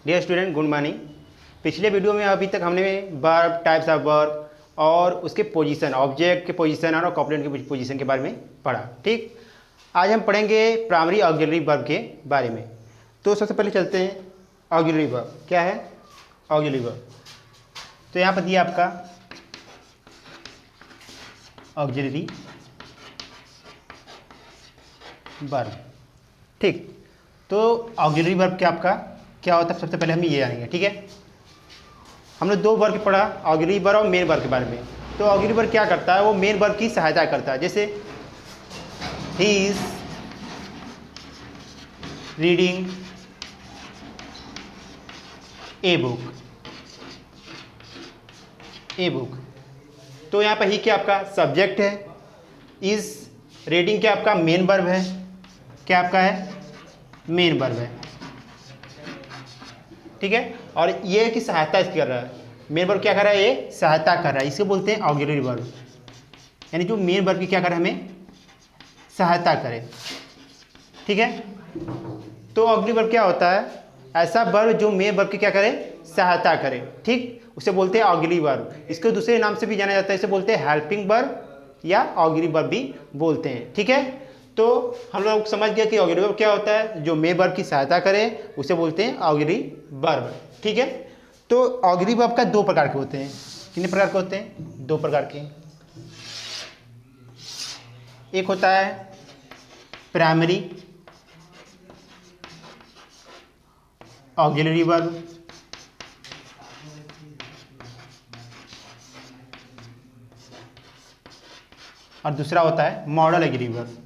Dear student, good morning. पिछले video में अभी तक हमने वर्ब, टाइप्स ऑफ वर्ब और उसके पोजीशन, ऑब्जेक्ट के पोजीशन और कॉम्पोनेंट के पोजीशन के बारे में पढ़ा। ठीक, आज हम पढ़ेंगे प्राइमरी ऑक्सिलरी वर्ब के बारे में। तो सबसे पहले चलते हैं ऑक्सिलरी वर्ब। क्या है ऑक्सिलरी वर्ब? तो यहाँ पर दिया आपका ऑक्सिलरी वर्ब। ठीक, तो ऑक्सिलरी वर्ब क्या होता है सबसे पहले हम ये जानेंगे। ठीक है, हमने दो वर्ब पढ़ा, ऑक्सिलरी वर्ब और मेन वर्ब के बारे में। तो ऑक्सिलरी वर्ब क्या करता है? वो मेन वर्ब की सहायता करता है। जैसे he is reading a book. तो यहाँ पर ही क्या आपका सब्जेक्ट है, इज रीडिंग क्या आपका मेन वर्ब है, क्या आपका है मेन वर्ब है। ठीक है, और ये की सहायता इसकी कर रहा है। मेन वर्ब क्या कर रहा है? ये सहायता कर रहा है, इसको बोलते हैं ऑक्सिलरी वर्ब। यानी जो मेन वर्ब की क्या करे, हमें सहायता करे। ठीक है, तो ऑक्सिलरी वर्ब क्या होता है? ऐसा वर्ब जो मेन वर्ब की क्या करे, सहायता करे। ठीक, उसे बोलते हैं ऑक्सिलरी वर्ब। इसको दूसरे नाम से भी जाना जाता है, इसे बोलते हैं हेल्पिंग वर्ब या ऑक्सिलरी वर्ब भी बोलते हैं। ठीक है, तो हम लोग समझ गए कि ऑक्सिलरी वर्ब क्या होता है, जो मेन वर्ब की सहायता करे उसे बोलते हैं ऑक्सिलरी वर्ब। ठीक है, तो ऑक्सिलरी वर्ब का दो प्रकार के होते हैं। कितने प्रकार के होते हैं? दो प्रकार के। एक होता है प्राइमरी ऑक्सिलरी वर्ब, और दूसरा होता है modal auxiliary verb.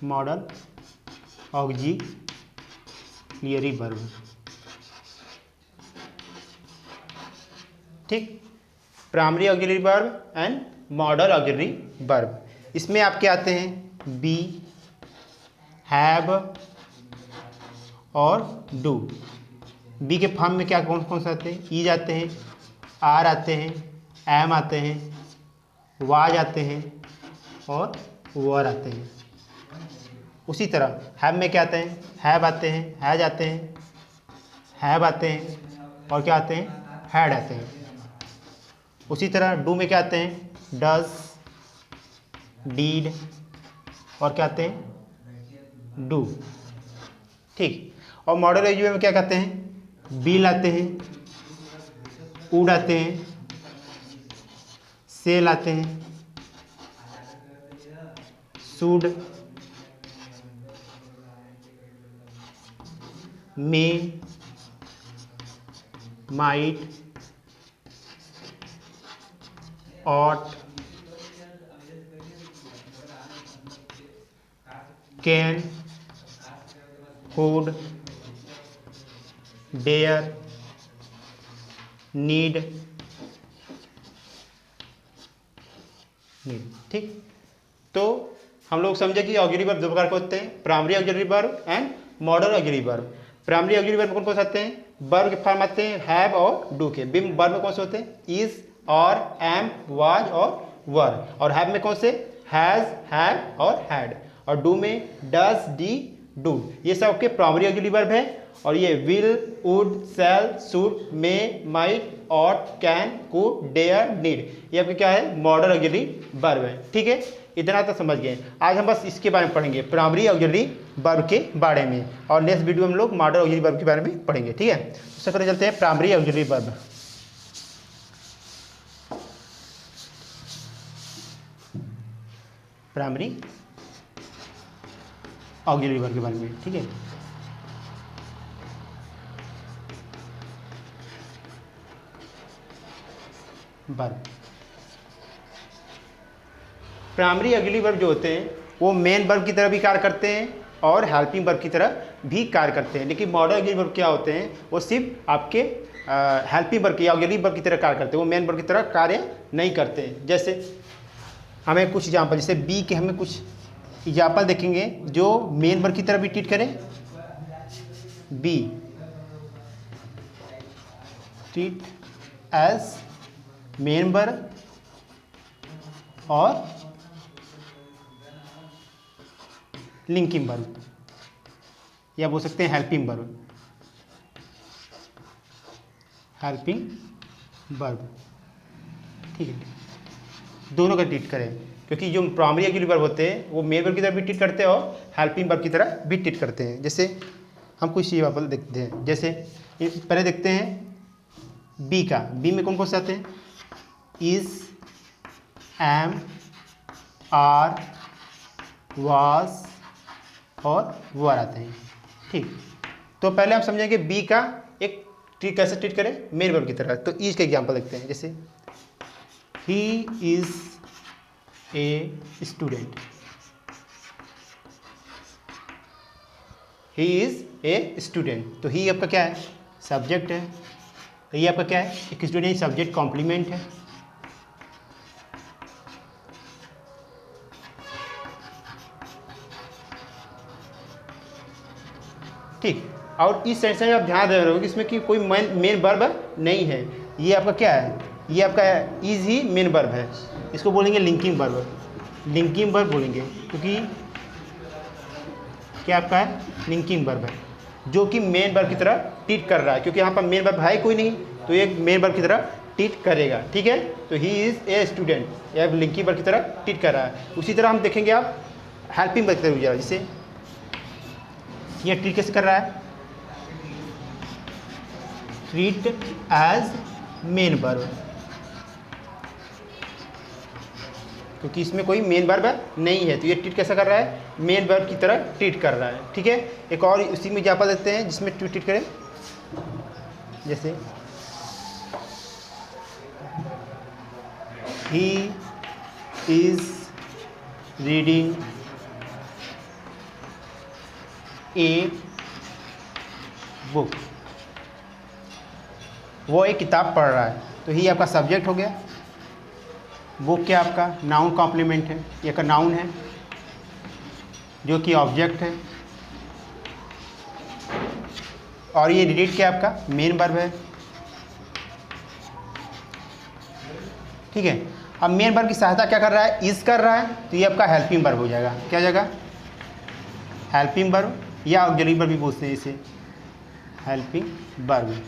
Modal auxiliary verb. ठीक, primary auxiliary verb and modal auxiliary verb. इसमें आपके आते हैं बी, हैव और डू। बी के फॉर्म में क्या कौन कौन से आते हैं? ईज आते हैं, आर आते हैं, एम आते हैं, वाज आते हैं और वर आते हैं। उसी तरह हैव में क्या आते हैं? हैव आते हैं, हैज आते हैं, हैव आते हैं और क्या आते हैं? हैड आते हैं। उसी तरह डू में क्या आते हैं? डज, डीड और क्या आते हैं? डू। ठीक, और मॉडल ऑक्सिलरी में क्या कहते हैं? बिल आते हैं, वुड आते हैं, सेल आते हैं, should, may, might, ought, can, could, dare, need. ठीक, तो हम लोग समझे कि ऑक्सिलरी वर्ब दो प्रकार के होते हैं, primary auxiliary verb and modal auxiliary verb. Primary auxiliary verb कौन कौन से आते हैं? वर्ब के फॉर्म आते हैं हैव और डू के। वर्ब में कौन से होते हैं? इज, और, एम, वाज और वर। और हैव में कौन से? हैज, हैड और हैड। और डू में डज, डी, डू। ये सब आपके प्राइमरी ऑक्सिलरी वर्ब है। और ये will, would, shall, should, may, might, ought, can, could, dare, need, ये आपके क्या है? मॉडल ऑक्सिलरी वर्ब है। ठीक है, इतना तो समझ गए। आज हम बस इसके बारे में पढ़ेंगे, प्राइमरी ऑक्सिलरी वर्ब के बारे में, और नेक्स्ट वीडियो में हम लोग मॉडल ऑक्सिलरी वर्ब के बारे में पढ़ेंगे। ठीक है, सबसे पहले चलते हैं primary auxiliary verb. Primary auxiliary verb के बारे में। ठीक है, वर्ब। प्राइमरी ऑक्सिलरी वर्ब जो होते हैं वो मेन वर्ब की तरह भी कार्य करते हैं और हेल्पिंग वर्ब की तरह भी कार्य करते हैं। लेकिन मॉडल ऑक्सिलरी वर्ब क्या होते हैं? वो सिर्फ आपके हेल्पिंग वर्ब की, ऑक्सिलरी वर्ब की तरह कार्य करते हैं, वो मेन वर्ब की तरह कार्य नहीं करते हैं। जैसे हमें कुछ एग्जाम्पल, जैसे बी के हमें कुछ एग्जाम्पल देखेंगे जो मेन वर्ब की तरह भी ट्रीट करें। Be treat as main verb और लिंकिंग वर्ब, या बोल सकते हैं हेल्पिंग वर्ब। हेल्पिंग वर्ब, ठीक है, दोनों का ट्रीट करें, क्योंकि जो प्राइमरी ऑक्सिलरी वर्ब होते हैं वो मेन वर्ब की तरह भी ट्रीट करते हैं और हेल्पिंग वर्ब की तरह भी ट्रीट करते हैं। जैसे हम कुछ एग्जाम्पल देखते हैं, जैसे पहले देखते हैं बी का। बी में कौन कौन से आते हैं? इज, एम, आर, वाज और वर आते हैं, ठीक। तो पहले हम समझेंगे बी का एक ट्रीट कैसे ट्रीट करें मेन वर्ब की तरह। तो इज का एग्जाम्पल देखते हैं, जैसे he is a student, he is a student. तो ही आपका क्या है? सब्जेक्ट है। ये आपका क्या है? एक स्टूडेंट सब्जेक्ट कॉम्प्लीमेंट है, ठीक। और इस सेंटेंस में आप ध्यान दे रहे हो कि इसमें कि कोई मेन वर्ब नहीं है। ये आपका क्या है? ये आपका इज ही मेन वर्ब है। इसको बोलेंगे लिंकिंग वर्ब, लिंकिंग वर्ब बोलेंगे, क्योंकि क्या आपका है? लिंकिंग वर्ब है, जो कि मेन वर्ब की तरह ट्रीट कर रहा है, क्योंकि यहाँ पर मेन वर्ब है कोई नहीं, तो ये मेन वर्ब की तरह ट्रीट करेगा, ठीक है। तो ही इज़ ए स्टूडेंट, यह लिंकिंग वर्ब की तरह ट्रीट कर रहा है। उसी तरह हम देखेंगे आप हेल्पिंग वर्ब की तरह, जैसे ये ट्रीट कैसे कर रहा है? ट्रीट एज मेन वर्ब, क्योंकि इसमें कोई मेन वर्ब नहीं है, तो ये ट्रीट कैसा कर रहा है? मेन वर्ब की तरह ट्रीट कर रहा है, ठीक है। एक और उसी में एग्जाम्पल देते हैं जिसमें ट्रीट करें, जैसे he is reading a book, वो एक किताब पढ़ रहा है। तो ही आपका सब्जेक्ट हो गया, बुक क्या आपका नाउन कॉम्प्लीमेंट है, ये का नाउन है जो कि ऑब्जेक्ट है, और ये रीड क्या आपका मेन वर्ब है, ठीक है। अब मेन वर्ब की सहायता क्या कर रहा है? इज कर रहा है, तो ये आपका हेल्पिंग वर्ब हो जाएगा। क्या हो जाएगा? हेल्पिंग वर्ब, या ऑक्सिलरी वर्ब भी बोलते हैं इसे, हेल्पिंग वर्ब,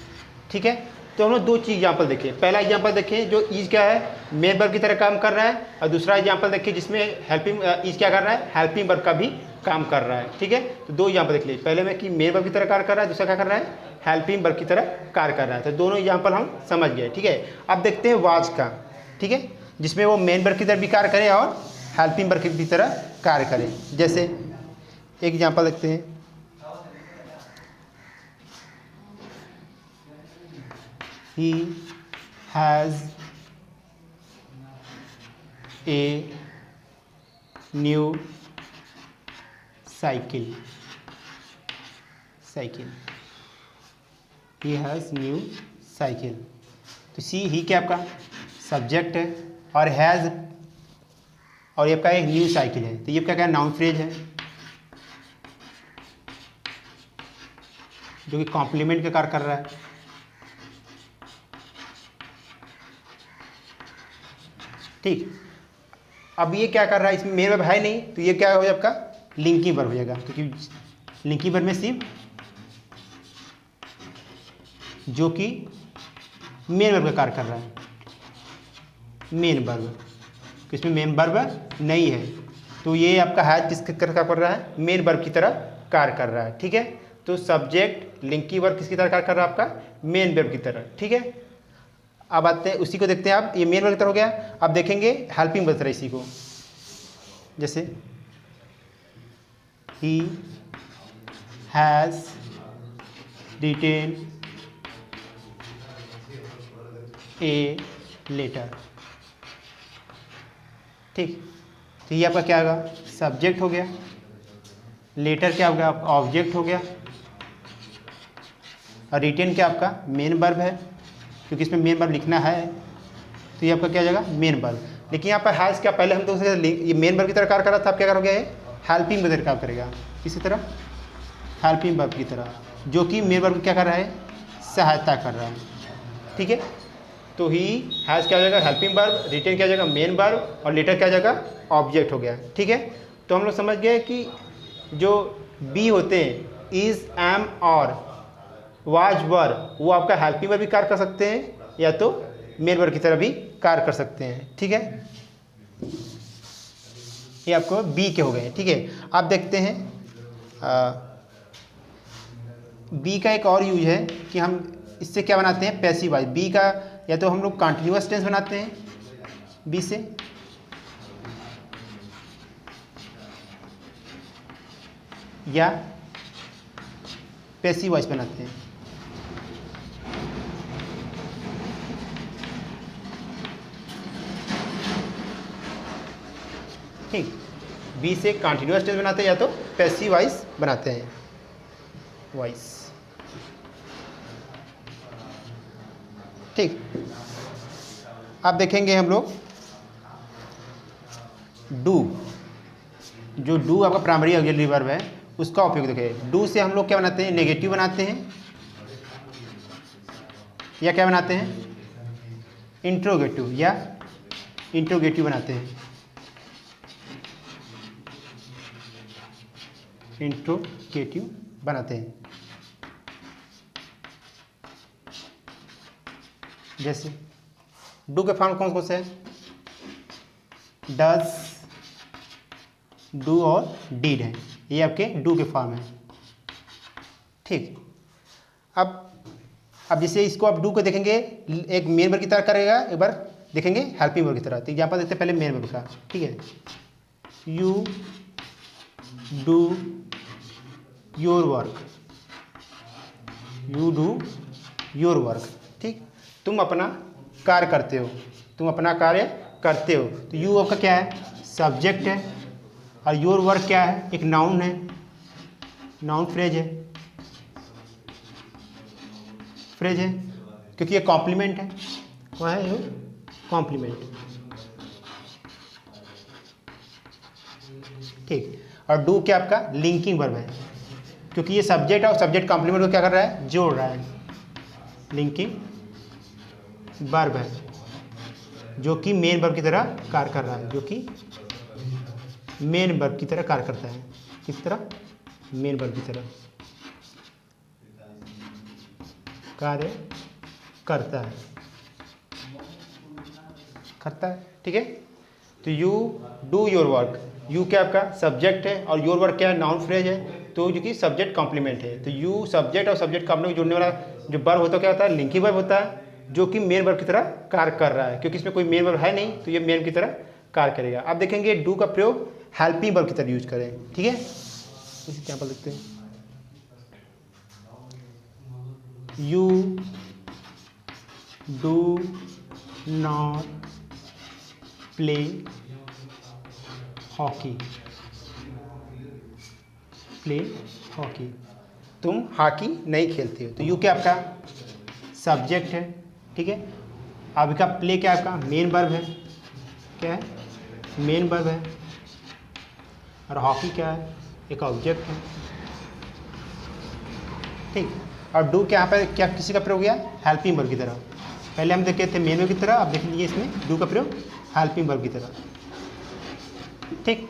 ठीक है। तो हम लोग दो चीज़ एग्जाम्पल देखें। पहला एग्जाम्पल देखें जो इज क्या है? मेन वर्ब की तरह काम कर रहा है, और दूसरा एग्जाम्पल देखिए जिसमें हेल्पिंग इज क्या कर रहा है? हेल्पिंग वर्ब का भी काम कर रहा है, ठीक है। तो दो एग्जाम्पल देख लीजिए, पहले में कि मेन वर्ब की तरह कार्य कर रहा है, दूसरा क्या कर रहा है? हेल्पिंग वर्ब की तरह कार्य कर रहा है। तो दोनों एग्जाम्पल हम समझ गए, ठीक है। अब देखते हैं वाज का, ठीक है, जिसमें वो मेन वर्ब की तरह भी कार्य करे और हेल्पिंग वर्ब की तरह कार्य करे। जैसे एक एग्जाम्पल देखते हैं, he has a new cycle, he has new cycle। तो सी ही क्या आपका सब्जेक्ट है, और हैज़, और ये आपका एक न्यू साइकिल है, तो ये आपका क्या नाउन फ्रेज है जो कि कॉम्प्लीमेंट का कार्य कर रहा है, ठीक। अब ये क्या कर रहा है? इसमें मेन वर्ब है नहीं, तो ये क्या हो जाएगा आपका? लिंकिंग वर्ब हो जाएगा, क्योंकि लिंकिंग वर्ब में सिर्फ जो कि मेन वर्ब का कार्य कर रहा है, मेन वर्ब, इसमें मेन वर्ब नहीं है, तो ये आपका है किसके तरह कर रहा है? मेन वर्ब की तरह कार्य कर रहा है, ठीक है। तो सब्जेक्ट लिंकिंग वर्ब किसकी तरह कार्य कर रहा है? आपका मेन वर्ब की तरह, ठीक है। अब आते हैं उसी को देखते हैं आप, ये मेन वर्ब की तरह हो गया। अब देखेंगे हेल्पिंग वर्ब की तरह इसी को, जैसे ही हैज़ रिटेन ए लेटर, ठीक। तो ये आपका क्या होगा? सब्जेक्ट हो गया, लेटर क्या हो गया? ऑब्जेक्ट हो गया, और रिटेन क्या आपका मेन वर्ब है, क्योंकि इसमें मेन वर्ब लिखना है, तो ये आपका क्या हो जाएगा? Main verb. लेकिन यहाँ पर हैज़ क्या, पहले हम तो ये मेन वर्ब की तरह कार्य कर रहा था, अब क्या करोगे? हेल्पिंग वर्ब की तरह काम करेगा, इसी तरह हेल्पिंग वर्ब की तरह, जो कि मेन वर्ब क्या कर रहा है? सहायता कर रहा है, ठीक है। तो ही हैज़ क्या हो जाएगा? हेल्पिंग वर्ब, रिटेन क्या हो जाएगा? मेन वर्ब, और लेटर क्या हो जाएगा? ऑब्जेक्ट हो गया, ठीक है। तो हम लोग समझ गए कि जो बी होते हैं इज, एम, और वाज वर वो आपका हेल्पिंग वर्ब भी कार्य कर सकते हैं या तो मेन वर्ब की तरह भी कार्य कर सकते हैं। ठीक है, ये आपको बी के हो गए। ठीक है, आप देखते हैं बी का एक और यूज है कि हम इससे क्या बनाते हैं पैसिव वॉइस। बी का या तो हम लोग कंटिन्यूअस टेंस बनाते हैं बी से, या पैसिव वॉइस बनाते हैं। ठीक, बी से कंटिन्यूअस टेंस बनाते हैं या तो पैसिव वॉइस बनाते हैं वॉइस। ठीक, अब देखेंगे हम लोग डू। जो डू आपका प्राइमरी ऑक्सिलरी वर्ब है उसका उपयोग देखें। डू से हम लोग क्या बनाते हैं नेगेटिव बनाते हैं या क्या बनाते हैं इंट्रोगेटिव या इंट्रोगेटिव बनाते हैं। इंट्रोगेटिव बनाते हैं। जैसे डू के फॉर्म कौन कौन से हैं डज, डू और डीड है, ये आपके डू के फॉर्म है। ठीक, अब जैसे इसको आप डू को देखेंगे एक मेन वर्ब की तरह करेगा, एक बार देखेंगे हेल्पिंग वर्ब की तरह। तो एग्जाम्पल देखते हैं पहले मेन वर्ब का। ठीक है, you do your work, you do your work. ठीक, तुम अपना कार्य करते हो, तुम अपना कार्य करते हो। तो यू आपका क्या है सब्जेक्ट है और योर वर्क क्या है एक नाउन है, नाउन फ्रेज है, फ्रेज है क्योंकि ये कॉम्प्लीमेंट है। वहाँ है ये कॉम्प्लीमेंट। ठीक, और डू क्या आपका लिंकिंग वर्ब है क्योंकि ये सब्जेक्ट है और सब्जेक्ट कॉम्प्लीमेंट को क्या कर रहा है जोड़ रहा है। लिंकिंग वर्ब है जो कि मेन वर्ब की तरह कार्य कर रहा है, जो कि मेन वर्ब की तरह कार्य करता है। किस तरह मेन वर्ब की तरह कार्य करता है, करता है। ठीक है, तो you do your work, you क्या आपका सब्जेक्ट है और योर वर्क क्या है नाउन फ्रेज है, तो जो कि सब्जेक्ट कॉम्प्लीमेंट है। तो यू सब्जेक्ट और सब्जेक्ट कॉम्प्लीमेंट जोड़ने वाला जो वर्ब होता है क्या होता है लिंकिंग वर्ब होता है जो कि मेन वर्ब की तरह कार्य कर रहा है। क्योंकि इसमें कोई मेन वर्ब है नहीं तो ये मेन की तरह कार्य करेगा। अब देखेंगे डू का प्रयोग हेल्पिंग वर्ब की तरह यूज करें। ठीक है, इसी एग्जाम्पल देखते हैं। You do not play hockey, play hockey, तुम हॉकी नहीं खेलते हो। तो यू क्या आपका सब्जेक्ट है। ठीक है, अब का प्ले क्या आपका मेन वर्ब है, क्या है मेन वर्ब है, और हॉकी क्या है एक ऑब्जेक्ट है। ठीक, और डू क्या यहाँ पर क्या किसी का प्रयोग किया हेल्पिंग वर्ब की तरह। पहले हम देखे थे मेन वर्ब की तरह, अब देख लीजिए इसमें डू का प्रयोग हेल्पिंग वर्ब की तरह। ठीक,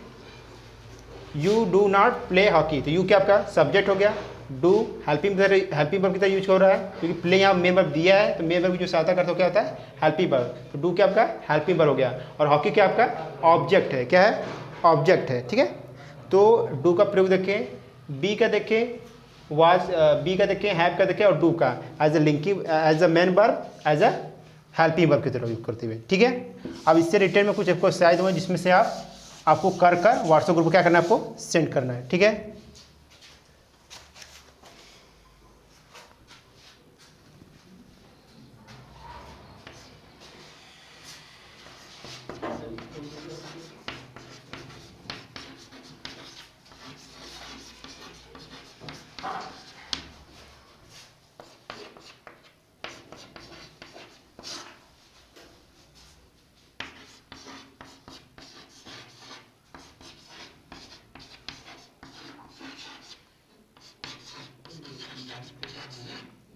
you do not play hockey, तो यू क्या आपका सब्जेक्ट हो गया, डू हेल्पिंग वर्ब की तरह यूज हो रहा है क्योंकि प्ले यहाँ मेन वर्ब दिया है, तो मेन वर्ब की जो सहायता करता है क्या होता है हेल्पिंग वर्ब। तो डू क्या आपका हेल्पिंग वर्ब हो गया और हॉकी क्या आपका ऑब्जेक्ट है, क्या है ऑब्जेक्ट है। ठीक है, तो डू का प्रयोग देखें, बी का देखें वाज, बी का देखें हैव का देखें और डू का as a linking as a main verb as a helping verb की तरह यूज करते हुए। ठीक है, अब इससे रिटर्न में कुछ आपको एक्सरसाइज दूंगा जिसमें से आपको कर व्हाट्सएप ग्रुप पर क्या करना है आपको सेंड करना है। ठीक है,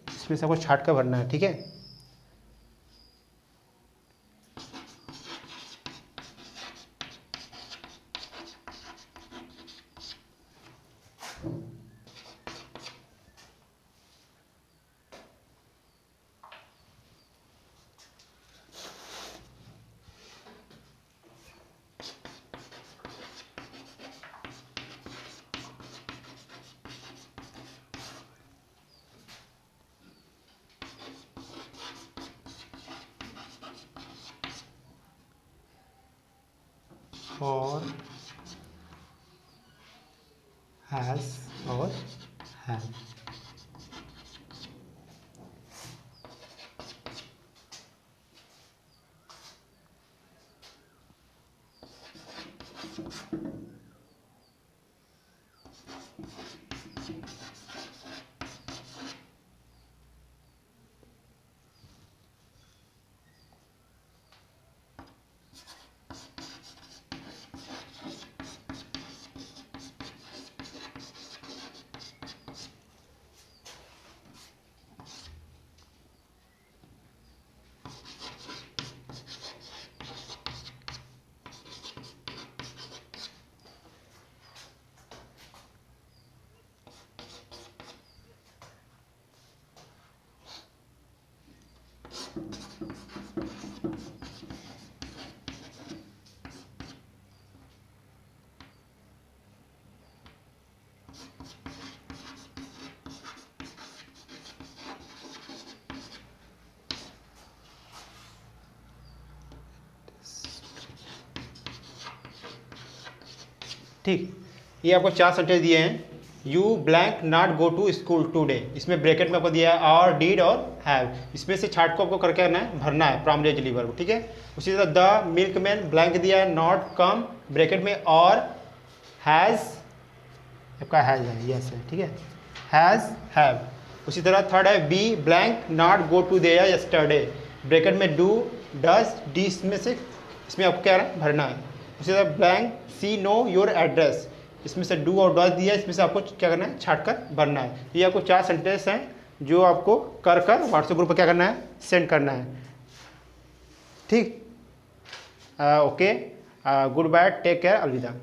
इसमें से आपको छाट कर भरना है। ठीक है, और हैज़ और हैव। ठीक, ये आपको 4 सेंटेंस दिए हैं। You blank not go to school today, इसमें ब्रैकेट में आपको दिया है और डीड और हैव, इसमें से छाट को आपको करके करना है, भरना है प्राइमरी ऑक्सिलरी वर्ब, ठीक है। उसी तरह द मिल्कमैन ब्लैंक दिया है, नॉट कम ब्रैकेट में और हैज़, आपका हैज़ है, यस है, ठीक है, हैज़ हैव। उसी तरह थर्ड है B blank not go to there yesterday, bracket में डू डज डी, इसमें आपको क्या है, भरना है। उसी तरह blank C know your address, इसमें से डू और डज दिया है, इसमें से आपको क्या करना है, छाट कर भरना है। ये आपको 4 सेंटेंस हैं जो आपको कर व्हाट्सएप ग्रुप पर क्या करना है, सेंड करना है, ठीक। Okay, good bye, take care, अलविदा।